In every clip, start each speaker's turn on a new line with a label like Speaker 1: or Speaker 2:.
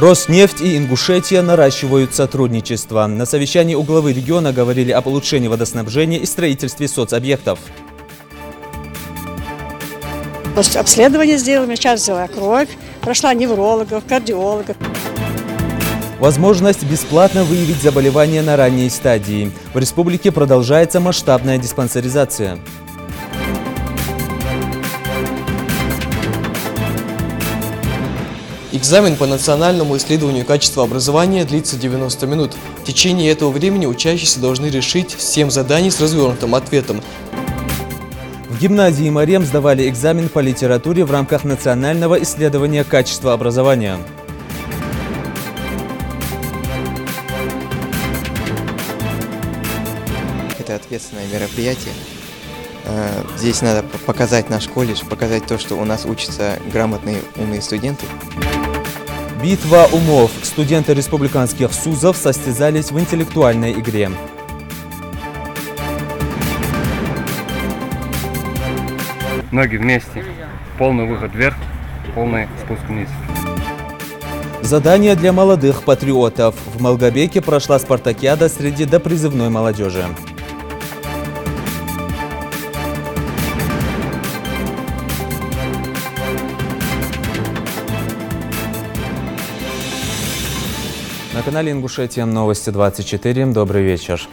Speaker 1: Роснефть и Ингушетия наращивают сотрудничество. На совещании у главы региона говорили об улучшении водоснабжения и строительстве соцобъектов.
Speaker 2: Обследование сделали, сейчас взяла кровь, прошла неврологов, кардиологов.
Speaker 1: Возможность бесплатно выявить заболевания на ранней стадии. В республике продолжается масштабная диспансеризация.
Speaker 3: Экзамен по национальному исследованию качества образования длится 90 минут. В течение этого времени учащиеся должны решить 7 заданий с развернутым ответом.
Speaker 1: В гимназии Марем сдавали экзамен по литературе в рамках национального исследования качества образования.
Speaker 4: Это ответственное мероприятие. Здесь надо показать наш колледж, показать то, что у нас учатся грамотные, умные студенты.
Speaker 1: Битва умов. Студенты республиканских СУЗов состязались в интеллектуальной игре.
Speaker 5: Ноги вместе. Полный выход вверх, полный спуск вниз.
Speaker 1: Задание для молодых патриотов. В Малгобеке прошла спартакиада среди допризывной молодежи. На канале Ингушетия новости 24. Добрый вечер.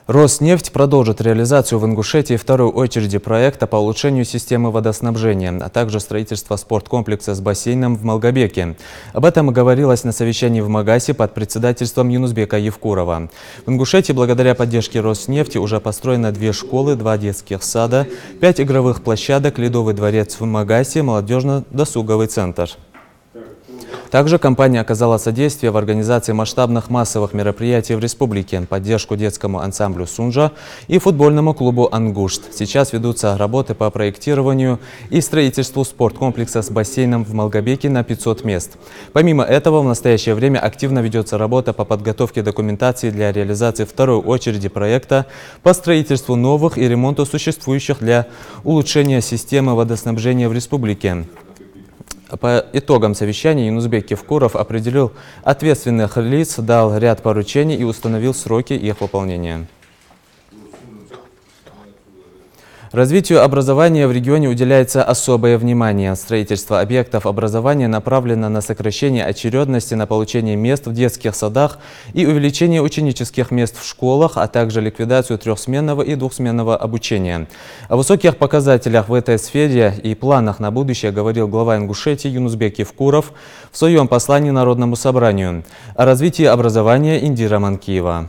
Speaker 1: Роснефть продолжит реализацию в Ингушетии второй очереди проекта по улучшению системы водоснабжения, а также строительство спорткомплекса с бассейном в Малгобеке. Об этом говорилось на совещании в Магасе под председательством Юнусбека Евкурова. В Ингушетии благодаря поддержке Роснефти уже построено 2 школы, 2 детских сада, 5 игровых площадок, Ледовый дворец в Магасе, молодежно-досуговый центр. Также компания оказала содействие в организации масштабных массовых мероприятий в республике, поддержку детскому ансамблю «Сунжа» и футбольному клубу «Ангушт». Сейчас ведутся работы по проектированию и строительству спорткомплекса с бассейном в Малгобеке на 500 мест. Помимо этого, в настоящее время активно ведется работа по подготовке документации для реализации второй очереди проекта по строительству новых и ремонту существующих для улучшения системы водоснабжения в республике. По итогам совещания Юнусбек Евкуров определил ответственных лиц, дал ряд поручений и установил сроки их выполнения. Развитию образования в регионе уделяется особое внимание. Строительство объектов образования направлено на сокращение очередности на получение мест в детских садах и увеличение ученических мест в школах, а также ликвидацию трехсменного и двухсменного обучения. О высоких показателях в этой сфере и планах на будущее говорил глава Ингушетии Юнусбек Евкуров в своем послании Народному собранию. О развитии образования Индира Манкиева.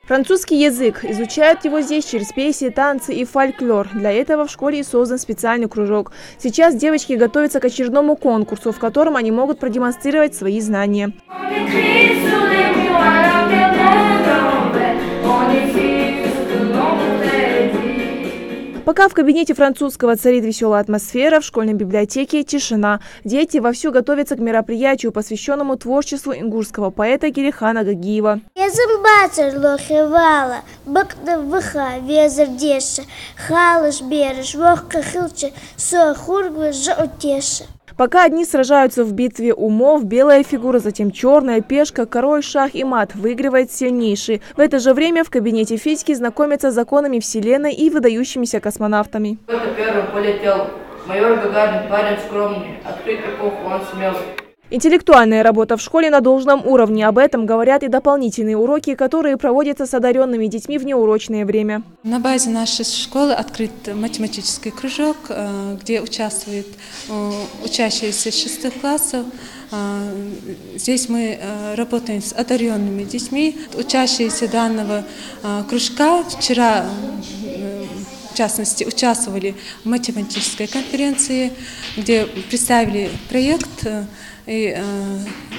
Speaker 6: Французский язык. Изучают его здесь через песни, танцы и фольклор. Для этого в школе и создан специальный кружок. Сейчас девочки готовятся к очередному конкурсу, в котором они могут продемонстрировать свои знания. Пока в кабинете французского царит веселая атмосфера, в школьной библиотеке тишина. Дети вовсю готовятся к мероприятию, посвященному творчеству ингушского поэта Герихана Гагиева. Пока одни сражаются в битве умов, белая фигура, затем черная, пешка, король, шах и мат, выигрывает сильнейший. В это же время в кабинете физики знакомятся с законами Вселенной и выдающимися космонавтами.
Speaker 7: Первым полетел майор Гагарин, парень скромный, открыть эпоху он смелый.
Speaker 6: Интеллектуальная работа в школе на должном уровне. Об этом говорят и дополнительные уроки, которые проводятся с одаренными детьми в неурочное время.
Speaker 8: На базе нашей школы открыт математический кружок, где участвуют учащиеся 6 классов. Здесь мы работаем с одаренными детьми. Учащиеся данного кружка вчера, в частности, участвовали в математической конференции, где представили проект. И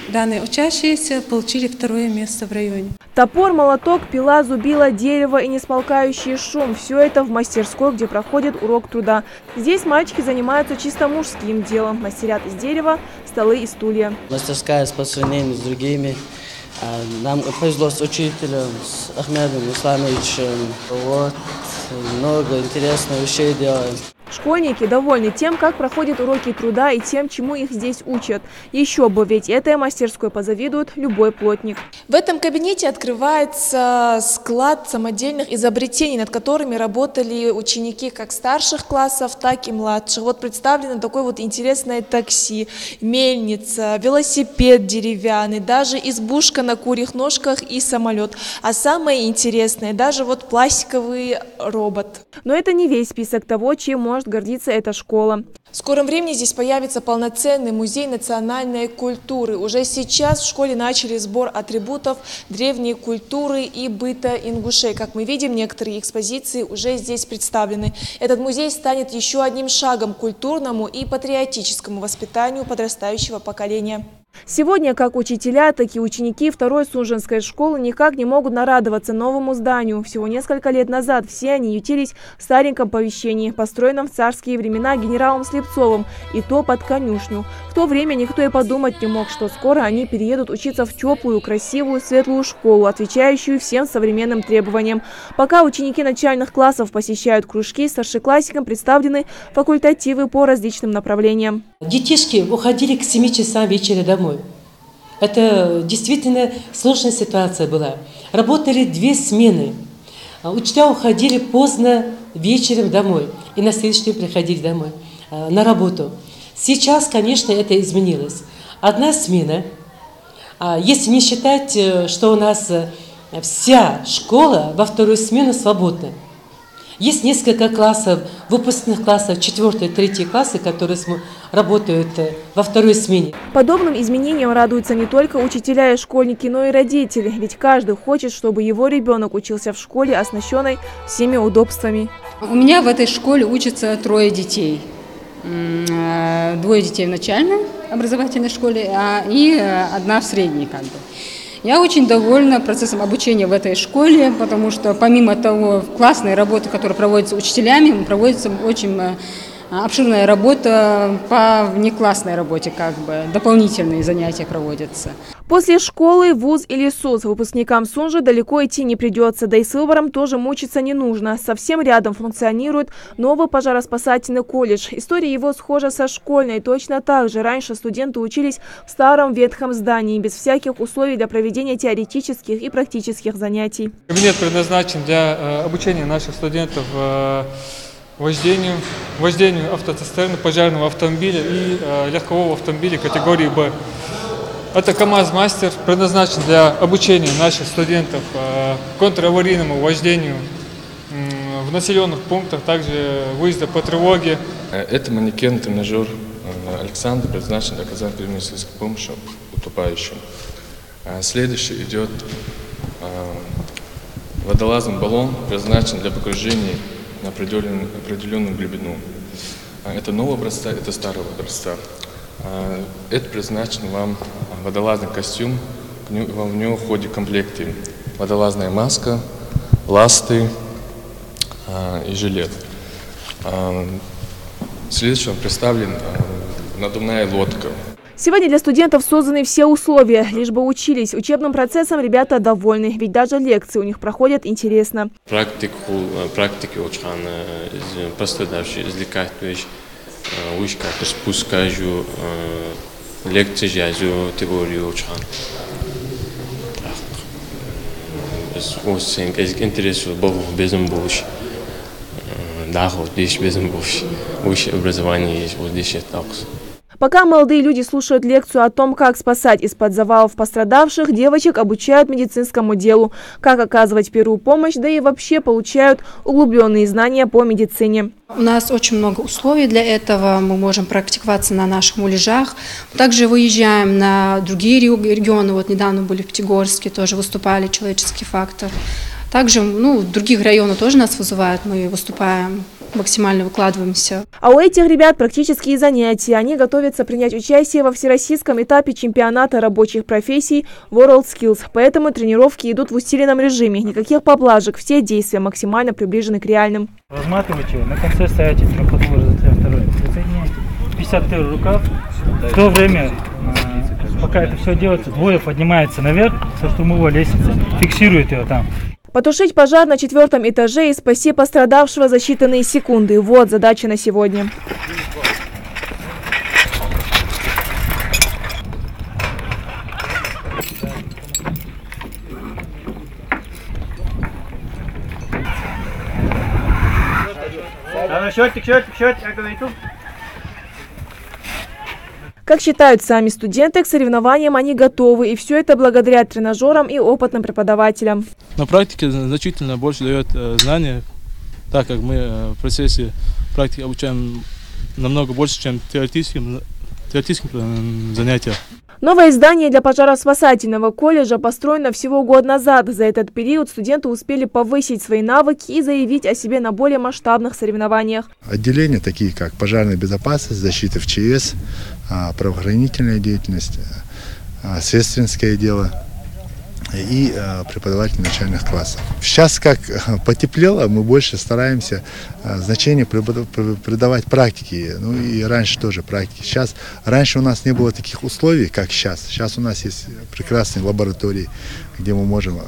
Speaker 8: данные учащиеся получили 2-е место в районе.
Speaker 6: Топор, молоток, пила, зубило, дерево и несмолкающий шум – все это в мастерской, где проходит урок труда. Здесь мальчики занимаются чисто мужским делом. Мастерят из дерева столы и стулья.
Speaker 9: Мастерская по сравнению с другими. Нам повезло с учителем, с Ахмедом Исламовичем. Вот. много интересных вещей делаем.
Speaker 6: Школьники довольны тем, как проходят уроки труда и тем, чему их здесь учат. Еще бы, ведь этой мастерской позавидует любой плотник. В этом кабинете открывается склад самодельных изобретений, над которыми работали ученики как старших классов, так и младших. Вот представлено такое вот интересное такси, мельница, велосипед деревянный, даже избушка на курьих ножках и самолет. А самое интересное, даже вот пластиковый робот. Но это не весь список того, чем может гордиться эта школа. В скором времени здесь появится полноценный музей национальной культуры. Уже сейчас в школе начали сбор атрибутов древней культуры и быта ингушей. Как мы видим, некоторые экспозиции уже здесь представлены. Этот музей станет еще одним шагом к культурному и патриотическому воспитанию подрастающего поколения. Сегодня как учителя, так и ученики второй Сунжинской школы никак не могут нарадоваться новому зданию. Всего несколько лет назад все они ютились в стареньком помещении, построенном в царские времена генералом Слепцовым, и то под конюшню. В то время никто и подумать не мог, что скоро они переедут учиться в теплую, красивую, светлую школу, отвечающую всем современным требованиям. Пока ученики начальных классов посещают кружки, старшеклассникам представлены факультативы по различным направлениям.
Speaker 10: Детишки уходили к 7 часам вечера домой. Это действительно сложная ситуация была. Работали 2 смены. Учителя уходили поздно вечером домой и на следующий день приходили домой на работу. Сейчас, конечно, это изменилось. 1 смена. Если не считать, что у нас вся школа во вторую смену свободна. Есть несколько классов, выпускных классов, 4-3 классы, которые работают во второй смене.
Speaker 6: Подобным изменениям радуются не только учителя и школьники, но и родители. Ведь каждый хочет, чтобы его ребенок учился в школе, оснащенной всеми удобствами.
Speaker 11: У меня в этой школе учатся 3 детей. 2 детей в начальной образовательной школе и 1 в средней. Я очень довольна процессом обучения в этой школе, потому что помимо того классной работы, которая проводится учителями, проводится очень обширная работа по внеклассной работе, дополнительные занятия проводятся.
Speaker 6: После школы, вуз или СУЗ выпускникам Сунжи далеко идти не придется, да и с выбором тоже мучиться не нужно. Совсем рядом функционирует новый пожароспасательный колледж. История его схожа со школьной. Точно так же раньше студенты учились в старом ветхом здании, без всяких условий для проведения теоретических и практических занятий.
Speaker 12: Кабинет предназначен для обучения наших студентов вождению автоцистерны, пожарного автомобиля и легкового автомобиля категории «Б». Это КамАЗ-мастер, предназначен для обучения наших студентов контраварийному вождению в населенных пунктах, также выезда по тревоге.
Speaker 13: Это манекен-тренажер Александр, предназначен для оказания первой медицинской помощи утопающим. Следующий идет водолазный баллон, предназначен для погружения на определенную глубину. Это нового образца, это старого образца. Это предназначен вам водолазный костюм, в него входят комплекты: водолазная маска, ласты и жилет. Следующим представлен надувная лодка.
Speaker 6: Сегодня для студентов созданы все условия, лишь бы учились. Учебным процессом ребята довольны, ведь даже лекции у них проходят интересно.
Speaker 14: Практики учхан просто даже извлекать вышка, спускаю лекции, жазу, теорию учхан. Интересно, Бог безум больше. Да, вот здесь безум больше. Высшее образование есть, вот здесь это.
Speaker 6: Пока молодые люди слушают лекцию о том, как спасать из-под завалов пострадавших, девочек обучают медицинскому делу, как оказывать первую помощь, да и вообще получают углубленные знания по медицине.
Speaker 15: У нас очень много условий для этого, мы можем практиковаться на наших муляжах. Также выезжаем на другие регионы, вот недавно были в Пятигорске, тоже выступали «Человеческий фактор». Также в других районах тоже нас вызывают, мы выступаем, максимально выкладываемся.
Speaker 6: А у этих ребят практические занятия. Они готовятся принять участие во всероссийском этапе чемпионата рабочих профессий WorldSkills. Поэтому тренировки идут в усиленном режиме. Никаких поблажек, все действия максимально приближены к реальным.
Speaker 16: Разматывайте его, на конце ставите трехходовый разотвор, присоединяйте 51 рукав. В то время, пока это все делается, двое поднимается наверх со штурмовой лестницы, фиксирует ее там.
Speaker 6: Потушить пожар на 4-м этаже и спасти пострадавшего за считанные секунды. Вот задача на сегодня. Как считают сами студенты, к соревнованиям они готовы. И все это благодаря тренажерам и опытным преподавателям.
Speaker 17: На практике значительно больше дает знания, так как мы в процессе практики обучаем намного больше, чем теоретическим занятиям.
Speaker 6: Новое здание для пожароспасательного колледжа построено всего год назад. За этот период студенты успели повысить свои навыки и заявить о себе на более масштабных соревнованиях.
Speaker 18: Отделения, такие как пожарная безопасность, защита в ЧС, правоохранительная деятельность, следственское дело и преподаватели начальных классов. Сейчас, как потеплело, мы больше стараемся значение придавать практике. Ну и раньше тоже практике. Раньше у нас не было таких условий, как сейчас. Сейчас у нас есть прекрасные лаборатории, где мы можем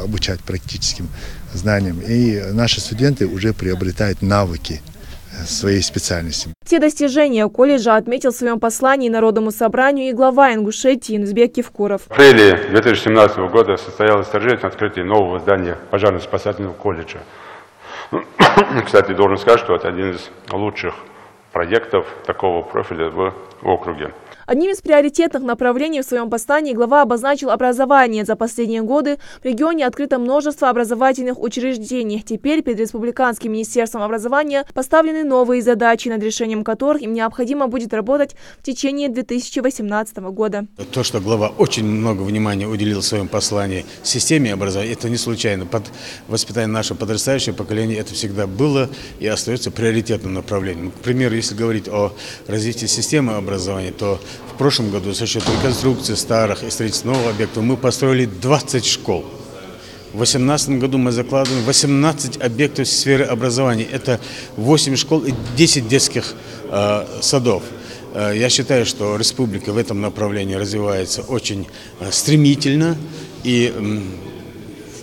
Speaker 18: обучать практическим знаниям. И наши студенты уже приобретают навыки своей специальности.
Speaker 6: Те достижения колледжа отметил в своем послании Народному собранию и глава Ингушетии Инузбек Кивкуров.
Speaker 19: В апреле 2017 года состоялось торжественное открытие нового здания пожарно-спасательного колледжа. Кстати, должен сказать, что это один из лучших проектов такого профиля в округе.
Speaker 6: Одним из приоритетных направлений в своем послании глава обозначил образование. За последние годы в регионе открыто множество образовательных учреждений. Теперь перед Республиканским министерством образования поставлены новые задачи, над решением которых им необходимо будет работать в течение 2018 года.
Speaker 20: То, что глава очень много внимания уделил в своем послании системе образования, это не случайно. Под воспитание нашего подрастающего поколения это всегда было и остается приоритетным направлением. К примеру, если говорить о развитии системы образования, то в прошлом году за счет реконструкции старых и строительства новых объектов мы построили 20 школ. В 2018 году мы закладываем 18 объектов в сфере образования. Это 8 школ и 10 детских садов. Я считаю, что республика в этом направлении развивается очень стремительно. И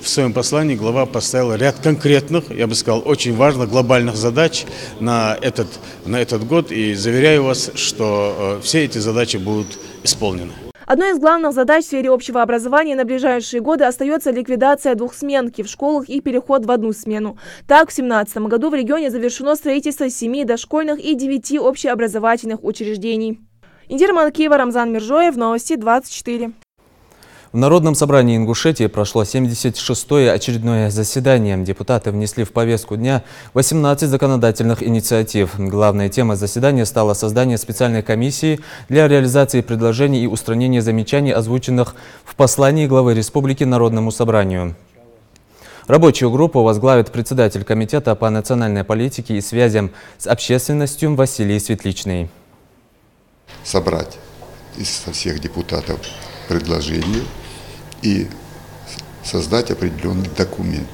Speaker 20: в своем послании глава поставил ряд конкретных, я бы сказал, очень важных глобальных задач на этот год. И заверяю вас, что все эти задачи будут исполнены.
Speaker 6: Одной из главных задач в сфере общего образования на ближайшие годы остается ликвидация двухсменки в школах и переход в одну смену. Так, в 2017 году в регионе завершено строительство 7 дошкольных и 9 общеобразовательных учреждений. Индира Малкиева, Рамзан Миржоев, Новости 24.
Speaker 1: В Народном собрании Ингушетии прошло 76-е очередное заседание. Депутаты внесли в повестку дня 18 законодательных инициатив. Главной темой заседания стало создание специальной комиссии для реализации предложений и устранения замечаний, озвученных в послании главы республики Народному собранию. Рабочую группу возглавит председатель комитета по национальной политике и связям с общественностью Василий Светличный.
Speaker 21: Собрать из всех депутатов предложения и создать определенный документ,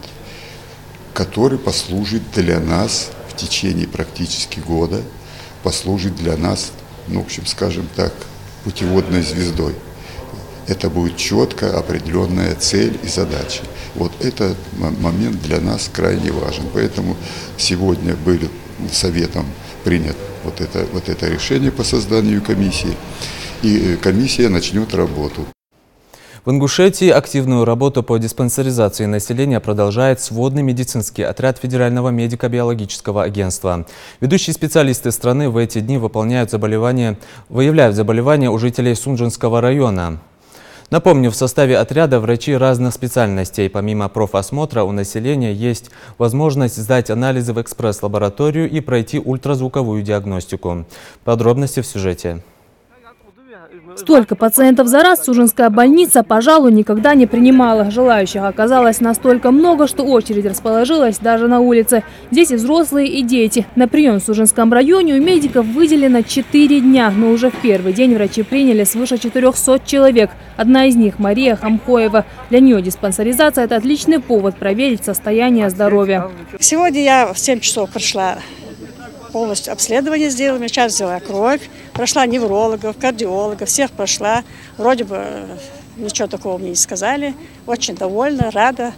Speaker 21: который послужит для нас в течение практически года, послужит для нас, ну, в общем, скажем так, путеводной звездой. Это будет четко определенная цель и задача. Вот этот момент для нас крайне важен. Поэтому сегодня были советом принят вот это решение по созданию комиссии, и комиссия начнет работу.
Speaker 1: В Ингушетии активную работу по диспансеризации населения продолжает сводный медицинский отряд Федерального медико-биологического агентства. Ведущие специалисты страны в эти дни выявляют заболевания у жителей Сунжинского района. Напомню, в составе отряда врачи разных специальностей. Помимо профосмотра у населения есть возможность сдать анализы в экспресс-лабораторию и пройти ультразвуковую диагностику. Подробности в сюжете.
Speaker 22: Столько пациентов за раз Сужинская больница, пожалуй, никогда не принимала. Желающих оказалось настолько много, что очередь расположилась даже на улице. Здесь и взрослые, и дети. На прием в Сужинском районе у медиков выделено 4 дня. Но уже в первый день врачи приняли свыше 400 человек. Одна из них – Мария Хамхоева. Для нее диспансеризация – это отличный повод проверить состояние здоровья.
Speaker 2: Сегодня я в 7 часов пришла. Полностью обследование сделала, сейчас взяла кровь, прошла неврологов, кардиологов, всех прошла. Вроде бы ничего такого мне не сказали. Очень довольна, рада.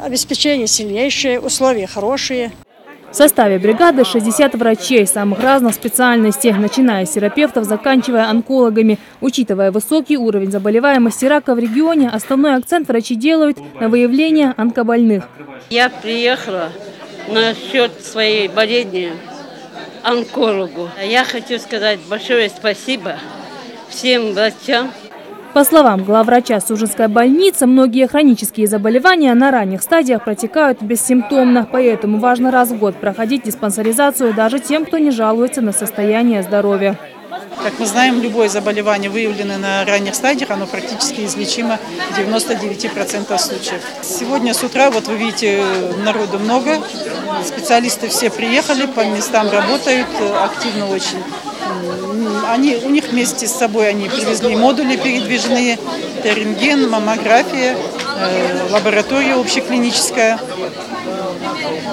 Speaker 2: обеспечение сильнейшее, условия хорошие.
Speaker 22: В составе бригады 60 врачей самых разных специальностей, начиная с терапевтов, заканчивая онкологами. Учитывая высокий уровень заболеваемости рака в регионе, основной акцент врачи делают на выявление онкобольных.
Speaker 3: Я приехала насчет своей болезни онкологу. Я хочу сказать большое спасибо всем врачам.
Speaker 22: По словам главврача Сужинской больницы, многие хронические заболевания на ранних стадиях протекают бессимптомно. Поэтому важно раз в год проходить диспансеризацию даже тем, кто не жалуется на состояние здоровья.
Speaker 4: Как мы знаем, любое заболевание, выявленное на ранних стадиях, оно практически излечимо в 99% случаев. Сегодня с утра, вот вы видите, народу много, специалисты все приехали, по местам работают, активно очень. У них вместе с собой они привезли модули передвижные, это рентген, маммография, лаборатория общеклиническая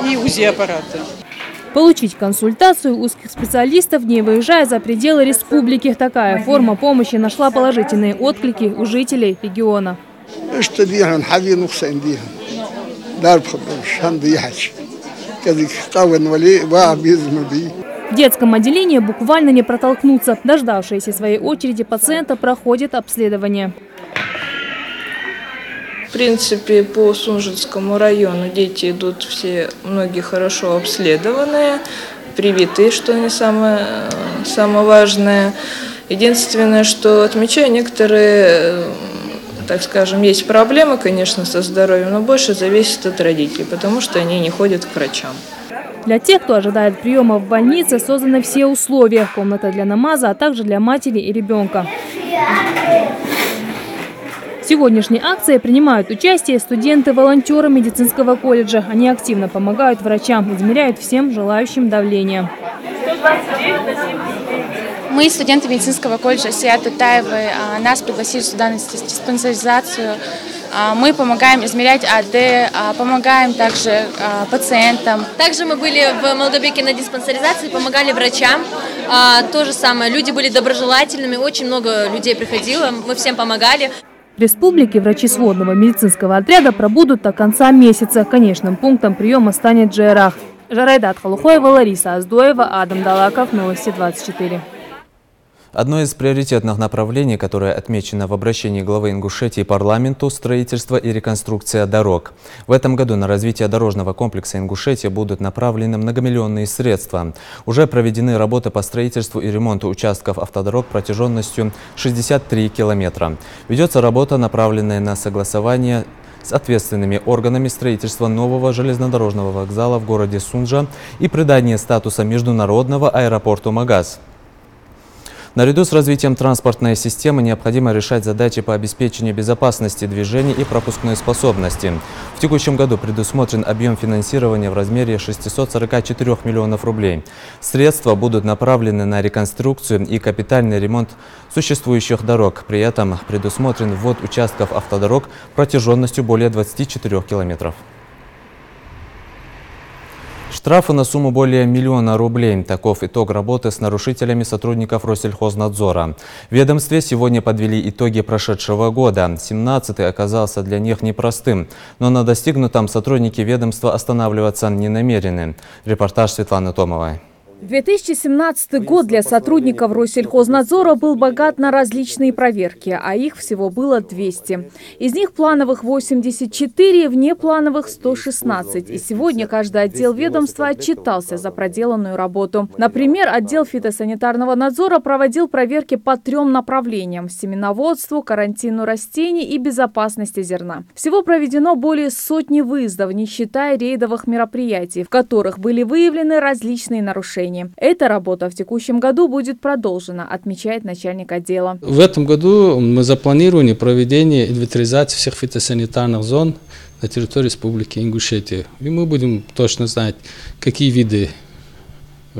Speaker 4: и УЗИ-аппараты.
Speaker 22: Получить консультацию узких специалистов, не выезжая за пределы республики. Такая форма помощи нашла положительные отклики у жителей региона. В детском отделении буквально не протолкнуться. Дождавшиеся своей очереди пациента проходит обследование.
Speaker 23: В принципе, по Сунжинскому району дети идут все, многие хорошо обследованные, привитые, что не самое важное. Единственное, что отмечаю, некоторые, так скажем, есть проблемы, конечно, со здоровьем, но больше зависит от родителей, потому что они не ходят к врачам.
Speaker 22: Для тех, кто ожидает приема в больнице, созданы все условия. Комната для намаза, а также для матери и ребенка. В сегодняшней акции принимают участие студенты-волонтеры медицинского колледжа. Они активно помогают врачам, измеряют всем желающим давление.
Speaker 24: Мы, студенты медицинского колледжа Сия Тутаевой, нас пригласили сюда на диспансеризацию. Мы помогаем измерять АД, помогаем также пациентам.
Speaker 25: Также мы были в Малгобеке на диспансеризации, помогали врачам. То же самое, люди были доброжелательными, очень много людей приходило, мы всем помогали.
Speaker 22: В республике врачи сводного медицинского отряда пробудут до конца месяца. Конечным пунктом приема станет Джейрах. Жарайдат Халухоева, Лариса Аздоева, Адам Далаков, Новости 24.
Speaker 1: Одно из приоритетных направлений, которое отмечено в обращении главы Ингушетии парламенту – строительство и реконструкция дорог. В этом году на развитие дорожного комплекса Ингушетии будут направлены многомиллионные средства. Уже проведены работы по строительству и ремонту участков автодорог протяженностью 63 километра. Ведется работа, направленная на согласование с ответственными органами строительства нового железнодорожного вокзала в городе Сунжа и придание статуса международного аэропорту Магаз. Наряду с развитием транспортной системы необходимо решать задачи по обеспечению безопасности движения и пропускной способности. В текущем году предусмотрен объем финансирования в размере 644 миллионов рублей. Средства будут направлены на реконструкцию и капитальный ремонт существующих дорог. При этом предусмотрен ввод участков автодорог протяженностью более 24 километров. Штрафы на сумму более 1 миллиона рублей. Таков итог работы с нарушителями сотрудников Россельхознадзора. В ведомстве сегодня подвели итоги прошедшего года. 17-й оказался для них непростым. Но на достигнутом сотрудники ведомства останавливаться не намерены. Репортаж Светланы Томовой.
Speaker 6: 2017 год для сотрудников Россельхознадзора был богат на различные проверки, а их всего было 200. Из них плановых 84, внеплановых 116. И сегодня каждый отдел ведомства отчитался за проделанную работу. Например, отдел фитосанитарного надзора проводил проверки по 3 направлениям – семеноводству, карантину растений и безопасности зерна. Всего проведено более 100 выездов, не считая рейдовых мероприятий, в которых были выявлены различные нарушения. Эта работа в текущем году будет продолжена, отмечает начальник отдела.
Speaker 26: В этом году мы запланировали проведение инвентаризации всех фитосанитарных зон на территории Республики Ингушетия. И мы будем точно знать, какие виды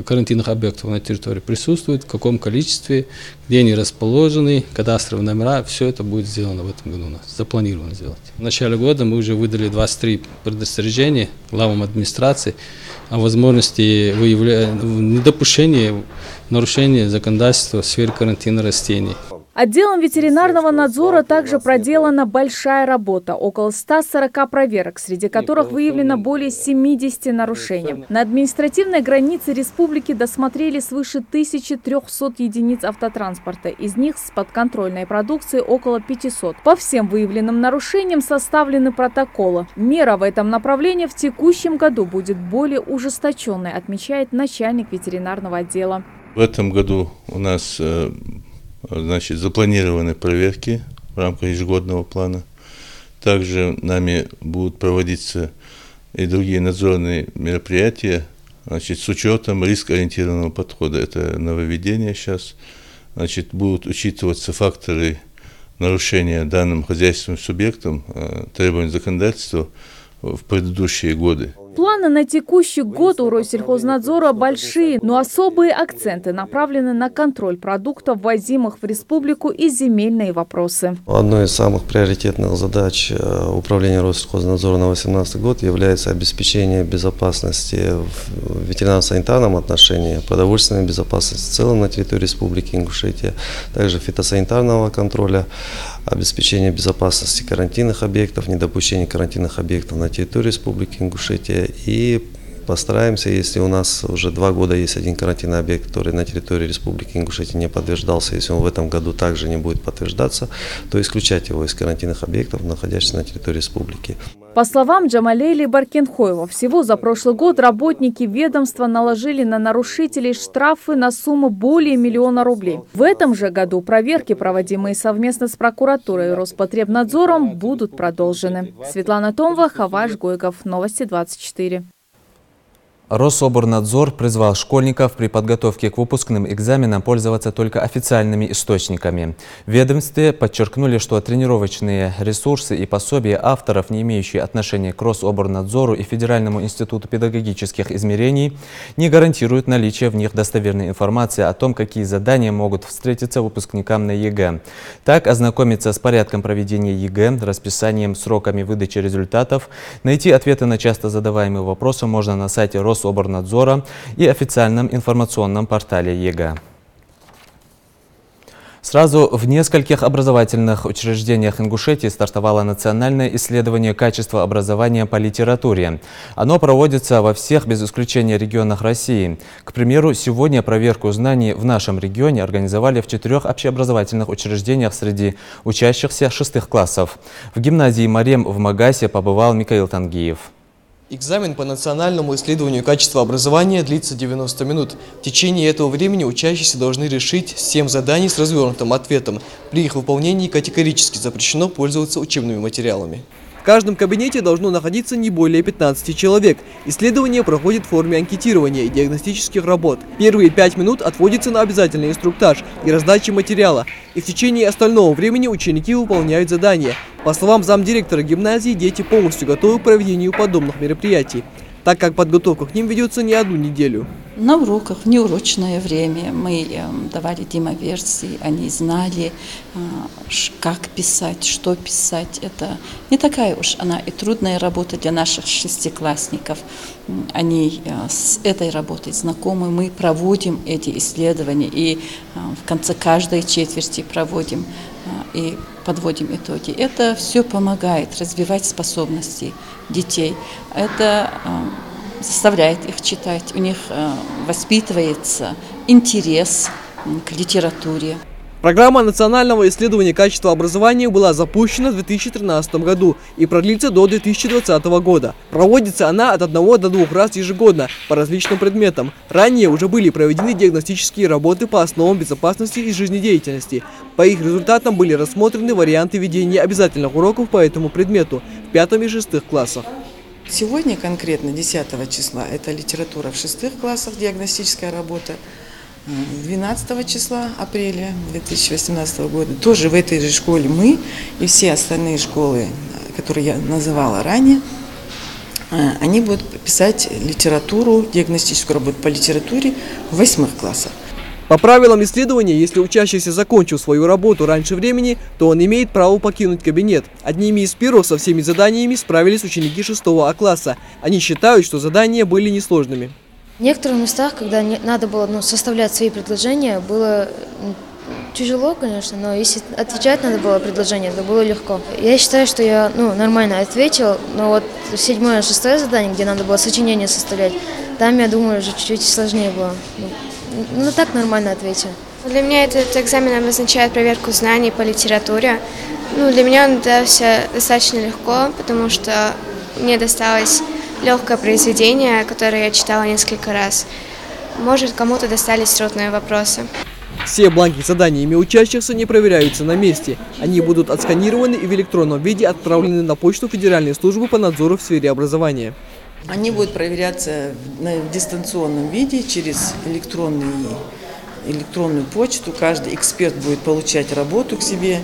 Speaker 26: карантинных объектов на территории присутствуют, в каком количестве, где они расположены, кадастровые номера. Все это будет сделано в этом году у нас, запланировано сделать. В начале года мы уже выдали 23 предостережения главам администрации о возможности недопущения нарушения законодательства в сфере карантина растений.
Speaker 22: Отделом ветеринарного надзора также проделана большая работа. Около 140 проверок, среди которых выявлено более 70 нарушений. На административной границе республики досмотрели свыше 1300 единиц автотранспорта. Из них с подконтрольной продукцией около 500. По всем выявленным нарушениям составлены протоколы. Мера в этом направлении в текущем году будет более ужесточенной, отмечает начальник ветеринарного отдела.
Speaker 5: В этом году у нас запланированы проверки в рамках ежегодного плана. Также нами будут проводиться и другие надзорные мероприятия, с учетом рискоориентированного подхода. Это нововведение сейчас. Будут учитываться факторы нарушения данным хозяйственным субъектом требований законодательства в предыдущие годы.
Speaker 22: Планы на текущий год у Россельхознадзора большие, но особые акценты направлены на контроль продуктов, ввозимых в республику, и земельные вопросы.
Speaker 7: Одной из самых приоритетных задач управления Россельхознадзора на 2018 год является обеспечение безопасности в ветеринарно-санитарном отношении, продовольственной безопасности в целом на территории республики Ингушетия, также фитосанитарного контроля, обеспечение безопасности карантинных объектов, недопущение карантинных объектов на территории республики Ингушетия. И постараемся, если у нас уже 2 года есть один карантинный объект, который на территории республики Ингушетия не подтверждался, если он в этом году также не будет подтверждаться, то исключать его из карантинных объектов, находящихся на территории республики.
Speaker 22: По словам Джамалейли Баркинхоева, всего за прошлый год работники ведомства наложили на нарушителей штрафы на сумму более 1 миллиона рублей. В этом же году проверки, проводимые совместно с прокуратурой и Роспотребнадзором, будут продолжены. Светлана Томова, Хаваш Гойгов, Новости 24.
Speaker 1: Рособорнадзор призвал школьников при подготовке к выпускным экзаменам пользоваться только официальными источниками. В ведомстве подчеркнули, что тренировочные ресурсы и пособия авторов, не имеющие отношения к Рособорнадзору и Федеральному институту педагогических измерений, не гарантируют наличие в них достоверной информации о том, какие задания могут встретиться выпускникам на ЕГЭ. Так, ознакомиться с порядком проведения ЕГЭ, расписанием, сроками выдачи результатов, найти ответы на часто задаваемые вопросы можно на сайте Рособорнадзора и официальном информационном портале ЕГЭ. Сразу в нескольких образовательных учреждениях Ингушетии стартовало национальное исследование качества образования по литературе. Оно проводится во всех, без исключения, регионах России. К примеру, сегодня проверку знаний в нашем регионе организовали в 4 общеобразовательных учреждениях среди учащихся 6 классов. В гимназии Марем в Магасе побывал Микаил Тангиев.
Speaker 8: Экзамен по национальному исследованию качества образования длится 90 минут. В течение этого времени учащиеся должны решить 7 заданий с развернутым ответом. При их выполнении категорически запрещено пользоваться учебными материалами. В каждом кабинете должно находиться не более 15 человек. Исследование проходит в форме анкетирования и диагностических работ. Первые 5 минут отводятся на обязательный инструктаж и раздачу материала. И в течение остального времени ученики выполняют задания. По словам замдиректора гимназии, дети полностью готовы к проведению подобных мероприятий, так как подготовка к ним ведется не 1 неделю.
Speaker 9: На уроках в неурочное время мы давали демоверсии, они знали, как писать, что писать. Это не такая уж она и трудная работа для наших 6-классников. Они с этой работой знакомы, мы проводим эти исследования и в конце каждой четверти проводим и подводим итоги. Это все помогает развивать способности детей. Это заставляет их читать, у них воспитывается интерес к литературе.
Speaker 8: Программа национального исследования качества образования была запущена в 2013 году и продлится до 2020 года. Проводится она от 1 до 2 раз ежегодно по различным предметам. Ранее уже были проведены диагностические работы по основам безопасности и жизнедеятельности. По их результатам были рассмотрены варианты ведения обязательных уроков по этому предмету в 5 и 6 классах.
Speaker 10: Сегодня конкретно 10 числа это литература в 6 классах, диагностическая работа. 12 числа апреля 2018 года тоже в этой же школе мы и все остальные школы, которые я называла ранее, они будут писать литературу, диагностическую работу по литературе в 8 классах.
Speaker 8: По правилам исследования, если учащийся закончил свою работу раньше времени, то он имеет право покинуть кабинет. Одними из первых со всеми заданиями справились ученики 6 А-класса. Они считают, что задания были несложными.
Speaker 11: В некоторых местах, когда надо было составлять свои предложения, было Тяжело, конечно, но если отвечать надо было предложение, то было легко. Я считаю, что я нормально ответил, но вот 7-е, 6-е задание, где надо было сочинение составлять, там, я думаю, уже чуть-чуть сложнее было. Ну так нормально ответил.
Speaker 12: Для меня этот экзамен обозначает проверку знаний по литературе. Для меня он дался достаточно легко, потому что мне досталось легкое произведение, которое я читала несколько раз. Может, кому-то достались трудные вопросы.
Speaker 8: Все бланки с заданиями учащихся не проверяются на месте. Они будут отсканированы и в электронном виде отправлены на почту Федеральной службы по надзору в сфере образования.
Speaker 10: Они будут проверяться в дистанционном виде через электронную почту. Каждый эксперт будет получать работу к себе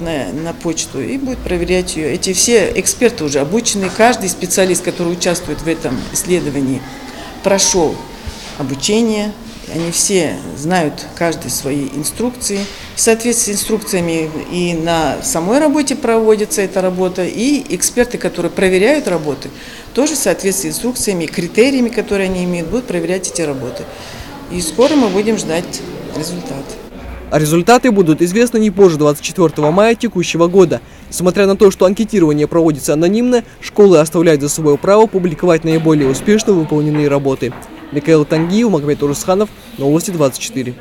Speaker 10: на почту и будет проверять ее. Эти все эксперты уже обучены. Каждый специалист, который участвует в этом исследовании, прошел обучение. Они все знают каждый свои инструкции. В соответствии с инструкциями и на самой работе проводится эта работа, и эксперты, которые проверяют работы, тоже в соответствии с инструкциями и критериями, которые они имеют, будут проверять эти работы. И скоро мы будем ждать результат.
Speaker 8: А результаты будут известны не позже 24 мая текущего года. Несмотря на то, что анкетирование проводится анонимно, школы оставляют за собой право публиковать наиболее успешно выполненные работы. Михаил Тангиев, Магомед Урусханов, Новости 24.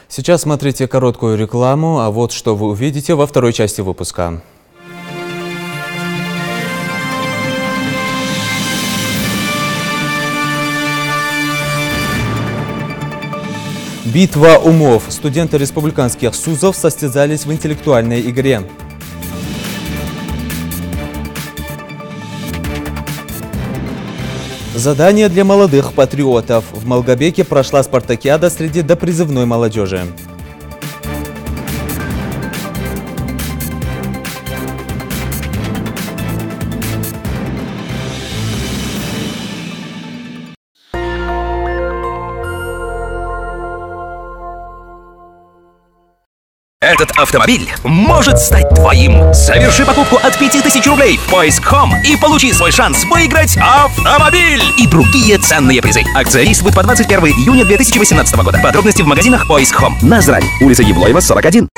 Speaker 1: Сейчас смотрите короткую рекламу, а вот что вы увидите во второй части выпуска. Битва умов. Студенты республиканских СУЗов состязались в интеллектуальной игре. Задание для молодых патриотов. В Малгобеке прошла спартакиада среди допризывной молодежи.
Speaker 13: Этот автомобиль может стать твоим. Соверши покупку от 5000 рублей в Poisk.com и получи свой шанс выиграть автомобиль и другие ценные призы. Акция действует по 21 июня 2018 года. Подробности в магазинах Poisk.com. Назрань, улица Евлоева, 41.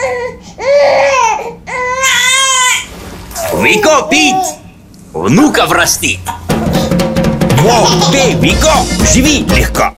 Speaker 14: Вико пить! Внуков растит! Воу, пей, Вико! Живи легко!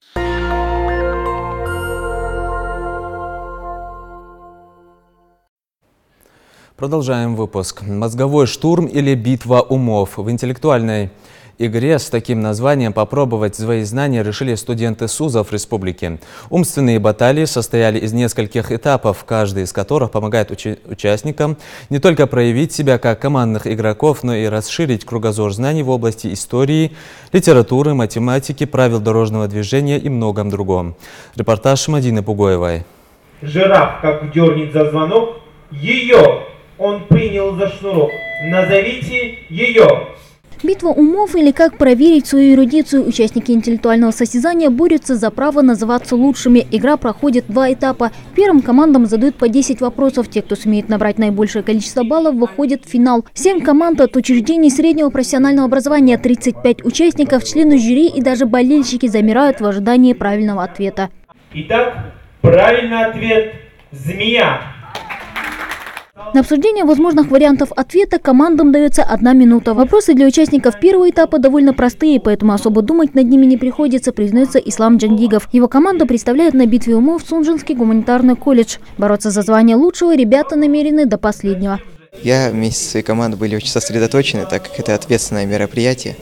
Speaker 1: Продолжаем выпуск. Мозговой штурм или битва умов. В интеллектуальной игре с таким названием попробовать свои знания решили студенты СУЗов республики. Умственные баталии состояли из нескольких этапов, каждый из которых помогает участникам не только проявить себя как командных игроков, но и расширить кругозор знаний в области истории, литературы, математики, правил дорожного движения и многом другом. Репортаж Мадины Пугоевой.
Speaker 15: Жираф как дернет за звонок, ее он принял за шнурок. Назовите ее.
Speaker 22: Битва умов или как проверить свою эрудицию. Участники интеллектуального состязания борются за право называться лучшими. Игра проходит в 2 этапа. Первым командам задают по 10 вопросов. Те, кто сумеет набрать наибольшее количество баллов, выходят в финал. 7 команд от учреждений среднего профессионального образования, 35 участников, члены жюри и даже болельщики замирают в ожидании правильного ответа.
Speaker 15: Итак, правильный ответ – змея.
Speaker 22: На обсуждение возможных вариантов ответа командам дается 1 минута. Вопросы для участников первого этапа довольно простые, поэтому особо думать над ними не приходится, признается Ислам Джандигов. Его команду представляет на битве умов Сунжинский гуманитарный колледж. Бороться за звание лучшего ребята намерены до последнего.
Speaker 16: Я вместе со своей командой были очень сосредоточены, так как это ответственное мероприятие.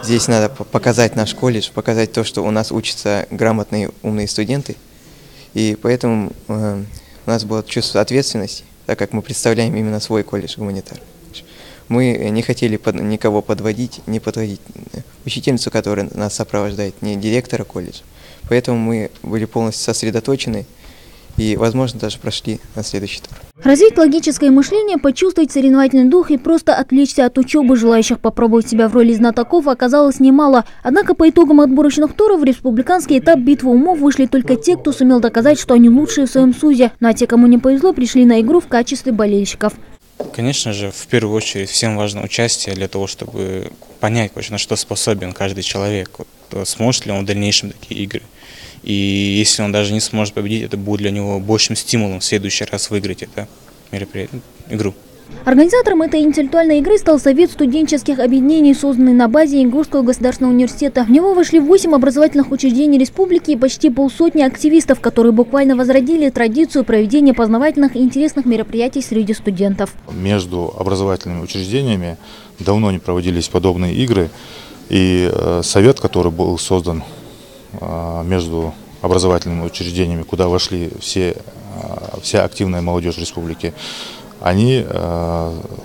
Speaker 16: Здесь надо показать наш колледж, показать то, что у нас учатся грамотные, умные студенты. И поэтому у нас было чувство ответственности, так как мы представляем именно свой колледж гуманитарный. Мы не хотели никого подводить, не подводить учительницу, которая нас сопровождает, не директора колледжа. Поэтому мы были полностью сосредоточены и, возможно, даже прошли на следующий тур.
Speaker 22: Развить логическое мышление, почувствовать соревновательный дух и просто отвлечься от учебы. Желающих попробовать себя в роли знатоков оказалось немало. Однако по итогам отборочных туров в республиканский этап битвы умов вышли только те, кто сумел доказать, что они лучшие в своем СУЗе. Ну а те, кому не повезло, пришли на игру в качестве болельщиков.
Speaker 27: Конечно же, в первую очередь всем важно участие для того, чтобы понять, на что способен каждый человек, сможет ли он в дальнейшем такие игры. И если он даже не сможет победить, это будет для него большим стимулом в следующий раз выиграть это мероприятие, игру.
Speaker 22: Организатором этой интеллектуальной игры стал Совет студенческих объединений, созданный на базе Ингушского государственного университета. В него вошли 8 образовательных учреждений республики и почти полсотни активистов, которые буквально возродили традицию проведения познавательных и интересных мероприятий среди студентов.
Speaker 2: Между образовательными учреждениями давно не проводились подобные игры, и совет, который был создан между образовательными учреждениями, куда вошли вся активная молодежь республики, они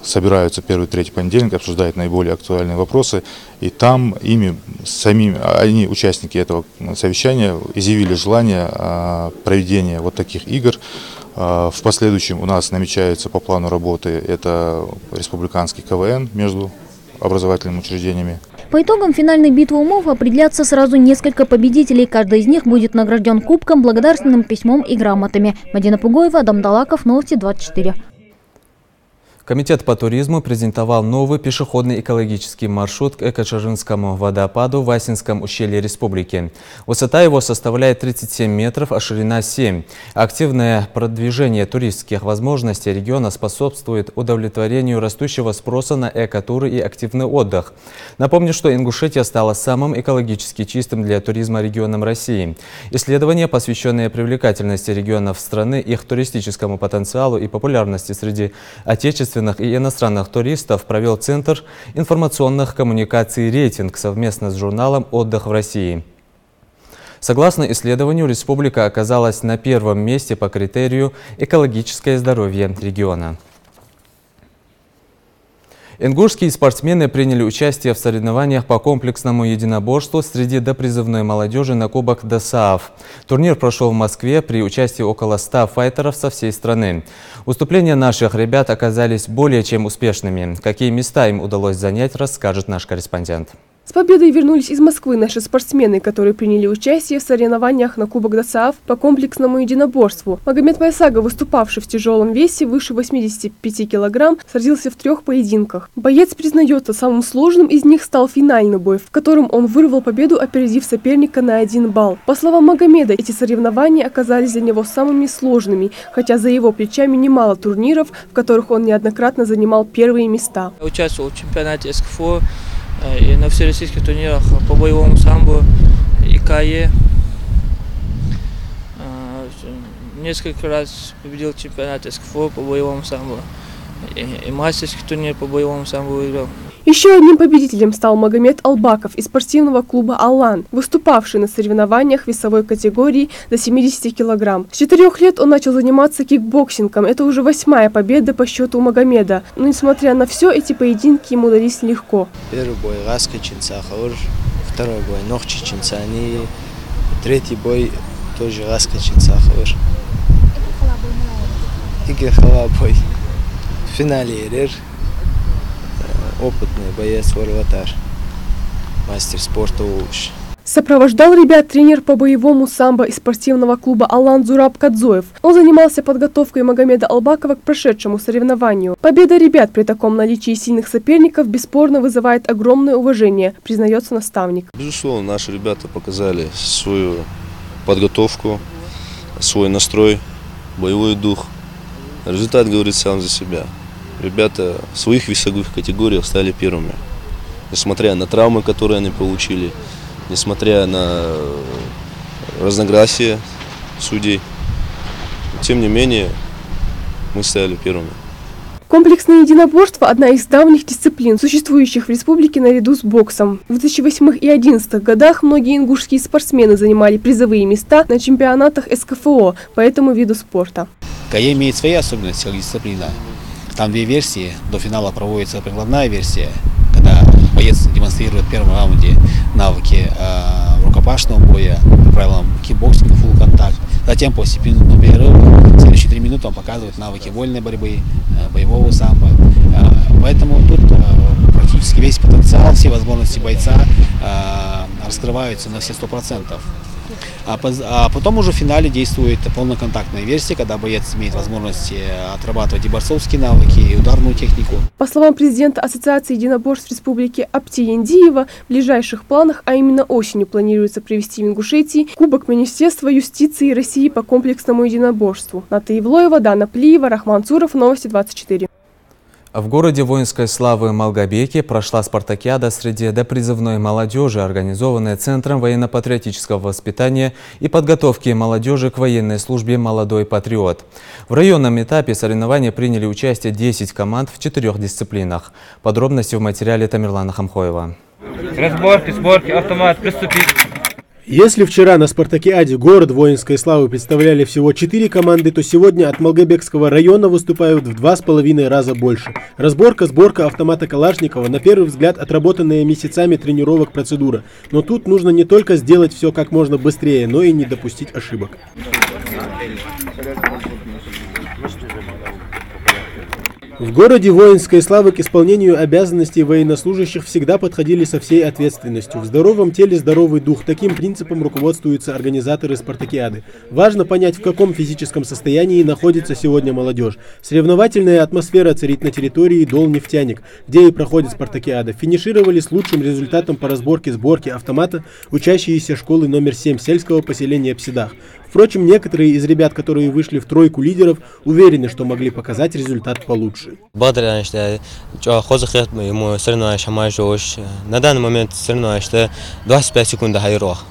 Speaker 2: собираются первый, третий понедельник, обсуждают наиболее актуальные вопросы, и там они, участники этого совещания, изъявили желание проведения вот таких игр. В последующем у нас намечается по плану работы это республиканский КВН между образовательными учреждениями.
Speaker 22: По итогам финальной битвы умов определятся сразу несколько победителей. Каждый из них будет награжден кубком, благодарственным письмом и грамотами. Мадина Пугоева, Адам Далаков, Новости 24.
Speaker 1: Комитет по туризму презентовал новый пешеходный экологический маршрут к Экачарынскому водопаду в Васинском ущелье республики. Высота его составляет 37 метров, а ширина 7. Активное продвижение туристских возможностей региона способствует удовлетворению растущего спроса на экотуры и активный отдых. Напомню, что Ингушетия стала самым экологически чистым для туризма регионом России. Исследования, посвященные привлекательности регионов страны, их туристическому потенциалу и популярности среди отечественных и иностранных туристов, провел Центр информационных коммуникаций «Рейтинг» совместно с журналом «Отдых в России». Согласно исследованию, республика оказалась на первом месте по критерию «Экологическое здоровье региона». Ингушские спортсмены приняли участие в соревнованиях по комплексному единоборству среди допризывной молодежи на Кубок ДОСААФ. Турнир прошел в Москве при участии около 100 файтеров со всей страны. Выступления наших ребят оказались более чем успешными. Какие места им удалось занять, расскажет наш корреспондент.
Speaker 6: С победой вернулись из Москвы наши спортсмены, которые приняли участие в соревнованиях на Кубок ДОСААФ по комплексному единоборству. Магомед Байсага, выступавший в тяжелом весе выше 85 килограмм, сразился в 3 поединках. Боец признается, самым сложным из них стал финальный бой, в котором он вырвал победу, опередив соперника на 1 балл. По словам Магомеда, эти соревнования оказались для него самыми сложными, хотя за его плечами немало турниров, в которых он неоднократно занимал первые места.
Speaker 3: Участвовал в чемпионате СКФО и на всероссийских турнирах по боевому самбо и КАЕ. Несколько раз победил чемпионат СКФО по боевому самбо и мастерский турнир по боевому самбо выиграл.
Speaker 6: Еще одним победителем стал Магомед Албаков из спортивного клуба «Аллан», выступавший на соревнованиях весовой категории до 70 килограмм. С 4 лет он начал заниматься кикбоксингом. Это уже 8-я победа по счету у Магомеда. Но несмотря на все, эти поединки ему дались легко.
Speaker 17: Первый бой Раскачинцахаур, второй бой Нохчичинцани, третий бой тоже Раскачинцахаур. Игорь Халабой. В финале Ерер. Опытный боец Варватар, мастер спорта Улуш.
Speaker 6: Сопровождал ребят тренер по боевому самбо из спортивного клуба «Аллан» Зураб Кадзоев. Он занимался подготовкой Магомеда Албакова к прошедшему соревнованию. Победа ребят при таком наличии сильных соперников бесспорно вызывает огромное уважение, признается наставник.
Speaker 18: Безусловно, наши ребята показали свою подготовку, свой настрой, боевой дух. Результат говорит сам за себя. Ребята в своих весовых категориях стали первыми. Несмотря на травмы, которые они получили, несмотря на разногласия судей, тем не менее, мы стали первыми.
Speaker 6: Комплексное единоборство – одна из давних дисциплин, существующих в республике наряду с боксом. В 2008 и 2011 годах многие ингушские спортсмены занимали призовые места на чемпионатах СКФО по этому виду спорта.
Speaker 19: КАЕ имеет свои особенности, дисциплина. Там 2 версии. До финала проводится прикладная версия, когда боец демонстрирует в первом раунде навыки рукопашного боя, по правилам кикбоксинга, фулл контакт. Затем после минутного перерыва, следующие 3 минуты он показывает навыки вольной борьбы, боевого самбо. Поэтому тут практически весь потенциал, все возможности бойца раскрываются на все 100%. А потом уже в финале действует полноконтактная версия, когда боец имеет возможность отрабатывать и борцовские навыки, и ударную технику.
Speaker 6: По словам президента Ассоциации единоборств Республики Апти Яндиева, в ближайших планах, а именно осенью, планируется провести в Ингушетии Кубок Министерства юстиции России по комплексному единоборству. Ната Евлоева, Дана Плиева, Рахман Цуров, Новости 24.
Speaker 1: В городе воинской славы Малгобеке прошла спартакиада среди допризывной молодежи, организованная Центром военно-патриотического воспитания и подготовки молодежи к военной службе «Молодой патриот». В районном этапе соревнования приняли участие 10 команд в 4 дисциплинах. Подробности в материале Тамерлана Хамхоева.
Speaker 15: Разборки, автомат, приступить.
Speaker 4: Если вчера на спартакиаде город воинской славы представляли всего 4 команды, то сегодня от Малгобекского района выступают в 2,5 раза больше. Разборка, сборка автомата Калашникова, на первый взгляд отработанная месяцами тренировок процедура. Но тут нужно не только сделать все как можно быстрее, но и не допустить ошибок. В городе воинской славы к исполнению обязанностей военнослужащих всегда подходили со всей ответственностью. В здоровом теле здоровый дух. Таким принципом руководствуются организаторы спартакиады. Важно понять, в каком физическом состоянии находится сегодня молодежь. Соревновательная атмосфера царит на территории Дол-Нефтяник, где и проходит спартакиада. Финишировали с лучшим результатом по разборке сборки автомата учащиеся школы номер 7 сельского поселения Псидах. Впрочем, некоторые из ребят, которые вышли в тройку лидеров, уверены, что могли показать результат получше.
Speaker 20: На данный момент соревнуюсь 25 секунд хайрох.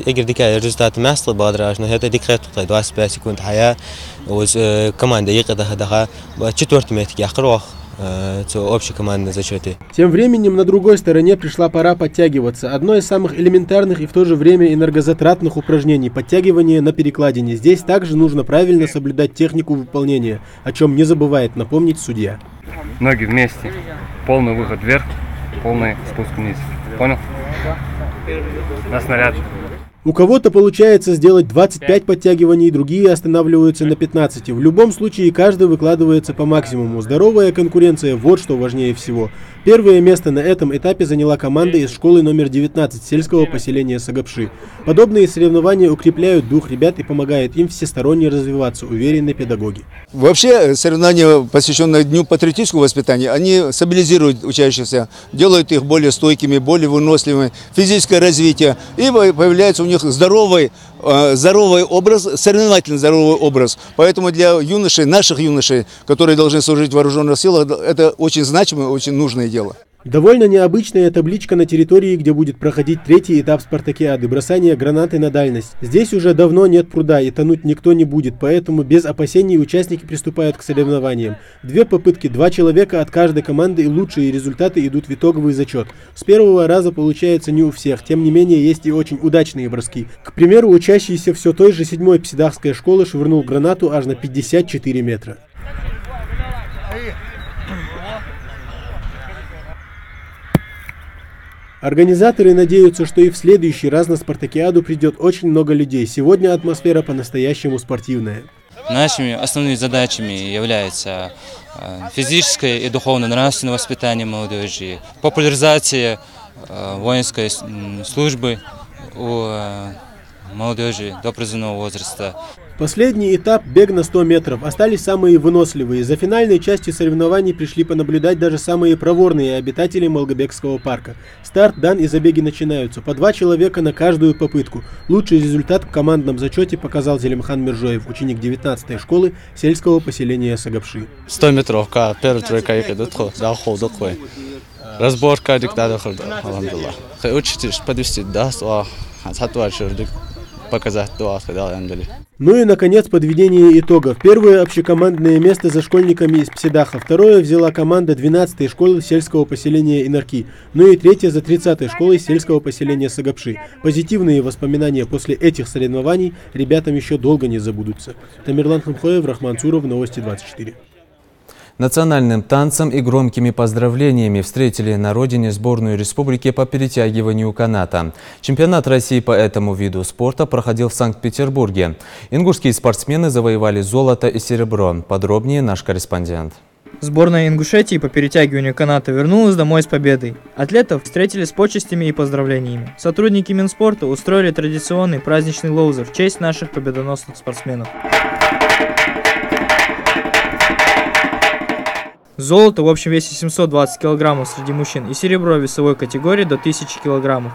Speaker 20: Игорь дикая результат места бадраж, но это дикая 25 секунд хая. Команда ехала даха 4 метр яхрох. Общей командной зачете.
Speaker 4: Тем временем на другой стороне пришла пора подтягиваться. Одно из самых элементарных и в то же время энергозатратных упражнений – подтягивание на перекладине. Здесь также нужно правильно соблюдать технику выполнения, о чем не забывает напомнить судья.
Speaker 21: Ноги вместе, полный выход вверх, полный спуск вниз. Понял? На снаряд.
Speaker 4: У кого-то получается сделать 25 подтягиваний, другие останавливаются на 15. В любом случае, каждый выкладывается по максимуму. Здоровая конкуренция – вот что важнее всего. Первое место на этом этапе заняла команда из школы номер 19 сельского поселения Сагапши. Подобные соревнования укрепляют дух ребят и помогают им всесторонне развиваться, уверены педагоги.
Speaker 23: Вообще, соревнования, посвященные Дню патриотического воспитания, они стабилизируют учащихся, делают их более стойкими, более выносливыми, физическое развитие, и появляется у них здоровый образ, соревновательный здоровый образ. Поэтому для юношей, наших юношей, которые должны служить в вооруженных силах, это очень значимое, очень нужное дело.
Speaker 4: Довольно необычная табличка на территории, где будет проходить 3-й этап спартакиады – бросание гранаты на дальность. Здесь уже давно нет пруда и тонуть никто не будет, поэтому без опасений участники приступают к соревнованиям. 2 попытки, 2 человека от каждой команды, и лучшие результаты идут в итоговый зачет. С первого раза получается не у всех, тем не менее есть и очень удачные броски. К примеру, учащийся все той же 7-й псидахской школы швырнул гранату аж на 54 метра. Организаторы надеются, что и в следующий раз на спартакиаду придет очень много людей. Сегодня атмосфера по-настоящему спортивная.
Speaker 27: Нашими основными задачами является физическое и духовно-нравственное воспитание молодежи, популяризация воинской службы у молодежи до призывного возраста.
Speaker 4: Последний этап – бег на 100 метров. Остались самые выносливые. За финальной частью соревнований пришли понаблюдать даже самые проворные обитатели Малгобекского парка. Старт дан и забеги начинаются. По 2 человека на каждую попытку. Лучший результат в командном зачете показал Зелимхан Миржоев, ученик 19-й школы сельского поселения Сагапши.
Speaker 24: 100 метровка, первая тройка ехать, да, хол такой. Разборка, диктатор, алхамдуллах. Учитесь подвести, да, показать, да, сказал Андали.
Speaker 4: Ну и, наконец, подведение итогов. Первое общекомандное место за школьниками из Псидаха. Второе взяла команда 12-й школы сельского поселения Инарки. Ну и третье за 30-й школой сельского поселения Сагапши. Позитивные воспоминания после этих соревнований ребятам еще долго не забудутся. Тамерлан Хамхоев, Рахман Цуров, Новости 24.
Speaker 1: Национальным танцем и громкими поздравлениями встретили на родине сборную республики по перетягиванию каната. Чемпионат России по этому виду спорта проходил в Санкт-Петербурге. Ингушские спортсмены завоевали золото и серебро. Подробнее наш корреспондент.
Speaker 5: Сборная Ингушетии по перетягиванию каната вернулась домой с победой. Атлетов встретили с почестями и поздравлениями. Сотрудники Минспорта устроили традиционный праздничный лоузер в честь наших победоносных спортсменов. Золото в общем весе 720 килограммов среди мужчин и серебро в весовой категории до 1000 килограммов.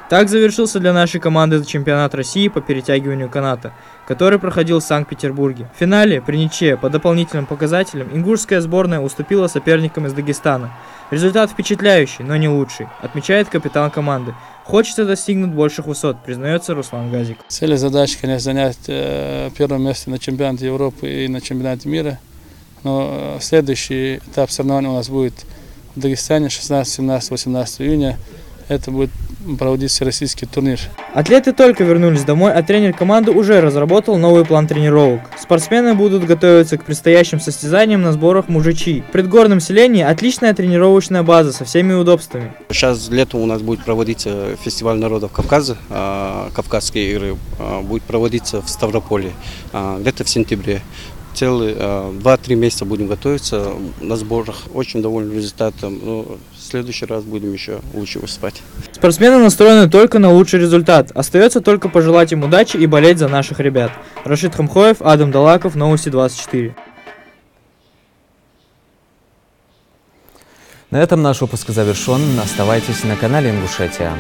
Speaker 5: Так завершился для нашей команды чемпионат России по перетягиванию каната, который проходил в Санкт-Петербурге. В финале при ничье по дополнительным показателям ингушская сборная уступила соперникам из Дагестана. Результат впечатляющий, но не лучший, отмечает капитан команды. Хочется достигнуть больших высот, признается Руслан Газик.
Speaker 7: Цель и задача, конечно, занять первое место на чемпионате Европы и на чемпионате мира. Но следующий этап соревнований у нас будет в Дагестане 16, 17, 18 июня. Это будет проводиться российский турнир.
Speaker 5: Атлеты только вернулись домой, а тренер команды уже разработал новый план тренировок. Спортсмены будут готовиться к предстоящим состязаниям на сборах Мужичи. В предгорном селении отличная тренировочная база со всеми удобствами.
Speaker 9: Сейчас летом у нас будет проводиться фестиваль народов Кавказа, Кавказские игры, будет проводиться в Ставрополе где-то в сентябре. Целые 2-3 месяца будем готовиться на сборах. Очень довольны результатом. Но в следующий раз будем еще лучше выступать.
Speaker 5: Спортсмены настроены только на лучший результат. Остается только пожелать им удачи и болеть за наших ребят. Рашид Хамхоев, Адам Далаков, Новости 24.
Speaker 1: На этом наш выпуск завершен. Оставайтесь на канале Ингушетия.